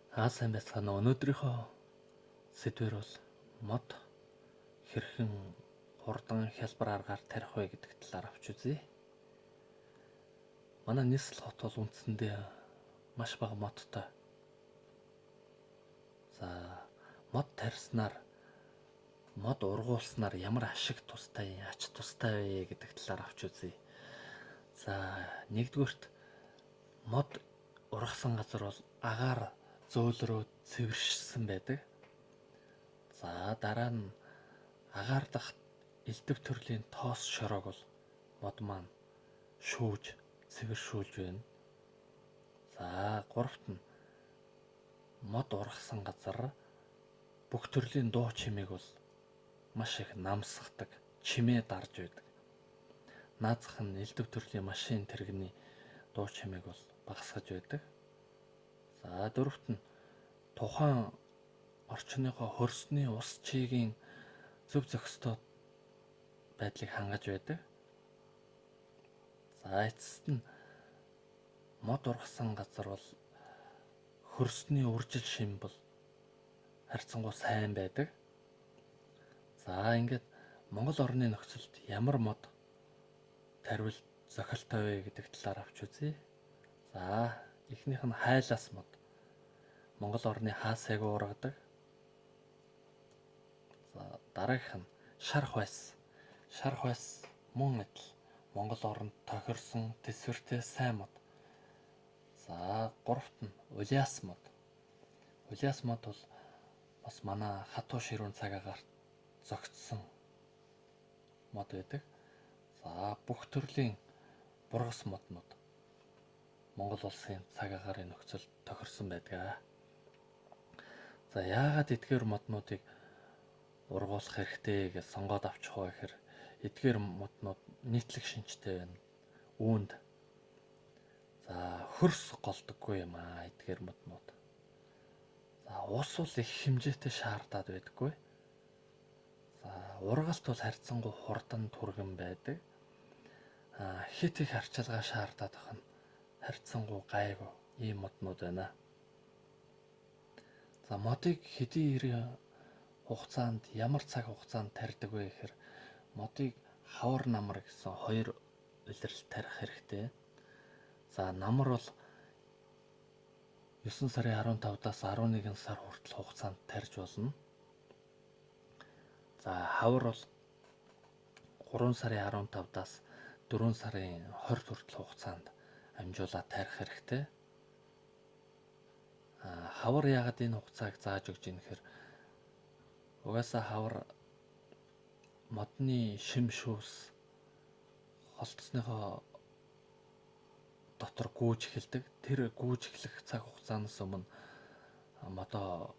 Сайн байцгаана. Өнөөдрийнхөө сэдвэр бол мод хэрхэн хурдан хялбар аргаар тарих вэ гэдэг талаар авч үзье. Манай нийслэл хот бол үндсэндээ маш бага модтой. Мод тарьснаар, мод ургуулснаар ямар ашиг тустай, ач тустай вэ гэдэг талаар авч үзье. Нэгдүгürt мод ургасан газар бол агаар зөөлрөө цэвэршсэн байдаг. Дараа нь агаар дахь элдв төрлийн тоос шороог бол мод маань шүүж, цэвэршүүлж байна. Гуравт нь мод ургасан газар бүх төрлийн дуу чимээг бол маш их намсгадаг, чимээ дарж байдаг. Наазах нь элдв төрлийн машин тэрэгний дуу чимээг бол багасгаж байдаг. Дөрөвт нь тухайн орчныхоо хөрсний ус чигийн зөв зохистой байдлыг хангаж байдаг. Эцэст нь мод ургасан газар бол хөрсний үржил шим бол харьцангуй сайн байдаг. Ингээд Монгол орны нөхцөлд ямар мод тарвил зохилтой вэ гэдэг талаар авч үзье. Эхнийх нь хайлаас мод. Монгол орны хаасайг ургадаг. Дараагийнх нь шарх байс. Шарх байс мөн адил Монгол оронд тохирсон тэсвэртэй сайн мод. Гуравт нь улиас мод. Улиас мод бол бас манай хатуу ширүүн цаг агаарт зогтсон мод байдаг. Бүх төрлийн бургас моднууд Монгол улсын цаг агаарын нөхцөлд тохирсон байдаг. Яагаад эдгээр моднуудыг ургуулах хэрэгтэй гэж сонгоод авчих вэ гэхээр эдгээр моднууд нийтлэг шинжтэй байна. Үүнд хөрс голдоггүй юм эдгээр моднууд. Ус бол их хэмжээтэй шаардаад байдаггүй. Ургалт бол харьцангуй хурдан түргэн байдаг. Хит их арчилгаа шаардаад байх нь харьцангуй гайгүй ийм моднууд байна. Модыг хэдийн хугацаанд, ямар цаг хугацаанд тарьдаг вэ гэхээр модыг хавар намар гэсэн хоёр улирал тарих хэрэгтэй. Намар бол 9 сарын 15-аас 11 сар хүртэл хугацаанд тарьж болно. Хавар бол 3 сарын 15-аас 4 сарын 20 хүртэл хугацаанд амжуулаад тарих хэрэгтэй. Хавар яагаад энэ хугацааг зааж өгч ийм гэхээр угаасаа хавар модны шим шүүс холтсныхоо дотор гүйж эхэлдэг. Тэр гүйж эхлэх цаг хугацаанаас өмнө модоо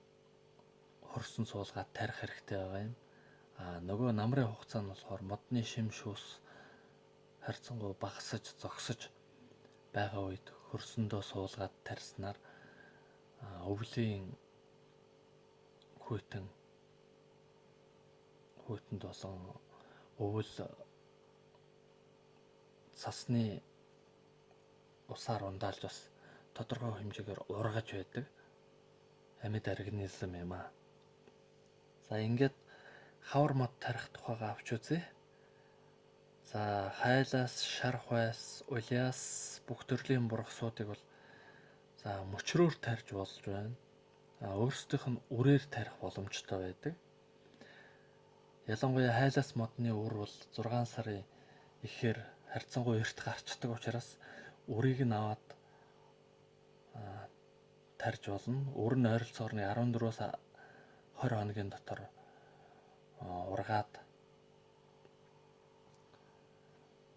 хөрсөн суулгаад тарих хэрэгтэй байгаа юм. Нөгөө намрын хугацаа нь болохоор модны шим шүүс харьцангуй багасаж, зогсож байгаа үед хөрсөндөө суулгаад тарьснаар өвлийн хүйтэнд болон өвөл цасны усаар ундаалж бас тодорхой хэмжээгээр ургаж байдаг амьд организм юм. Ингээд хавар мод тарих тухайгаа авч үзье. Хайлаас, шарх байс, улиас бүх төрлийн бургасуудыг бол мөчрөөр тарьж болж байна. Өөрсдийнх нь үрээр тарих боломжтой байдаг. Ялангуяа хайлаас модны үр бол 6 сарын ихээр харьцангуй эрт гарчдаг учраас үрийг нь аваад тарьж болно. Үр нь ойролцоогоор 14-өөс 20 хоногийн дотор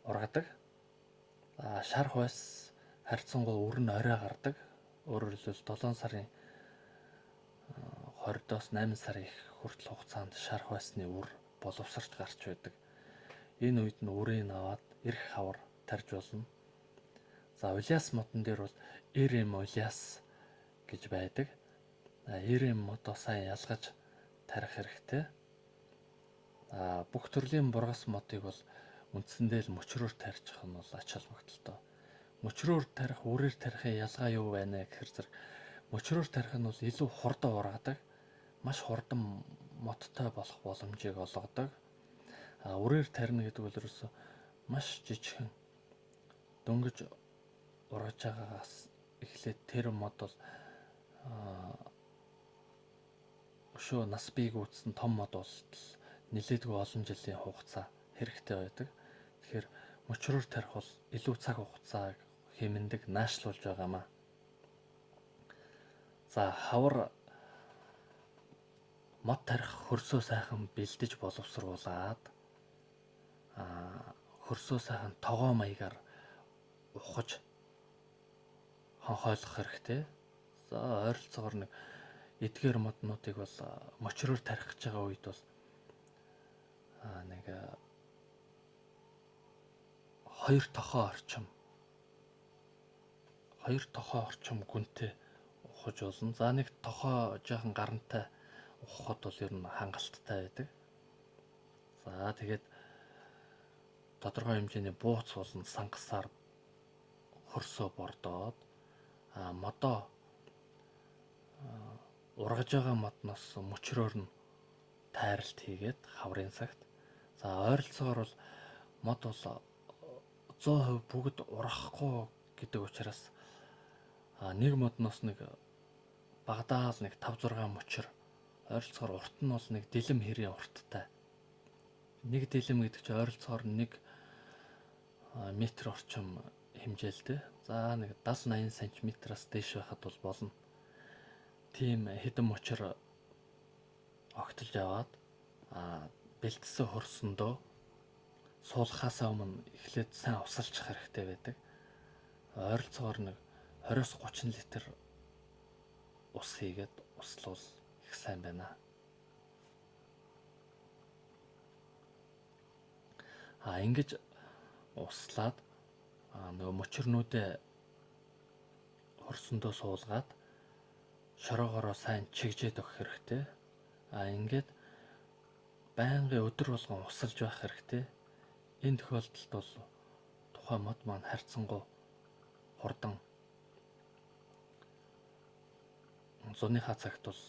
ургадаг. Шарх байс харьцангуй үр нь орой гардаг. Өөрөөр хэлбэл 7 сарын 20-оос 8 сарын их хүртэл хугацаанд шарх байсны үр боловсрч гарч байдаг. Энэ үед нь үрийг аваад эрх хавар тарьж болно. Улиас модон дээр бол RM улиас гэж байдаг. RM модоо сайн ялгаж тарих хэрэгтэй. Бүх төрлийн бургас модыг бол үндсэндээ л мөчрөөр тарьчих нь бол ач холбогдолтой. Мөчрөөр тарих, үрээр тарихын ялгаа юу байна гэхээр Мөчрөөр тарих нь бол илүү хурдан ургадаг, маш хурдан моттой болох боломжийг олгодог. Үрээр тарина гэдэг бол ерөөсөө маш жижигхэн дөнгөж ургаж байгаагаас эхлээд тэр мод бол өшөө нас биеийг үүссэн том мод болтол нэлээдгүй олон жилийн хугацаа хэрэгтэй байдаг. Тэгэхээр мөчрөөр тарих бол илүү цаг хугацааг хэмндэг, наашлуулж байгаамаа. За хавар мод тарих хөрсөө сайхан бэлдэж боловсруулад хөрсөө сайхан тогоо маягаар ухаж хонхойлох хэрэгтэй. За ойролцоогоор нэг эдгээр моднуудыг бол мөчрөөр тарих гэж байгаа үед бол нэг 2 тохоо орчим гүнтэй ухаж болно. За нэг тохоо жоохон гарантай ухахад бол ер нь хангалттай байдаг. За тэгээд тодорхой хэмжээний бууц болон сангасаар хөрсөө бордоод модоо ургаж байгаа модноос мөчрөөр нь тайралт хийгээд хаврын цагт. За ойролцоогоор бол мод бол 100% бүгд ургахгүй гэдэг учраас нэг модноос нэг багадаа л нэг 5-6 мөчр ойролцоогоор урт нь бол нэг дэлэм хэрийн урттай. Нэг дэлэм гэдэг чинь ойролцоогоор 1 метр орчим хэмжээлтэй. За нэг 70-80 см-аас дээш байхад бол болно. Тийм хэдэн мөчр огтолж аваад бэлдсэн хөрсөндөө суулгахаасаа өмнө эхлээд сайн усалчих хэрэгтэй байдаг. Ойролцоогоор нэг 20-30 литр ус хийгээд услуул их сайн байна. Ингэж услаад нөгөө мөчрнүүдээ хөрсөндөө суулгаад шороогоороо сайн чигжээд өгөх хэрэгтэй. Ингээд байнгын өдөр болгон усалж байх хэрэгтэй. Энэ тохиолдолд бол тухайн мод маань харьцангуй хурдан зуныхаа цагт бол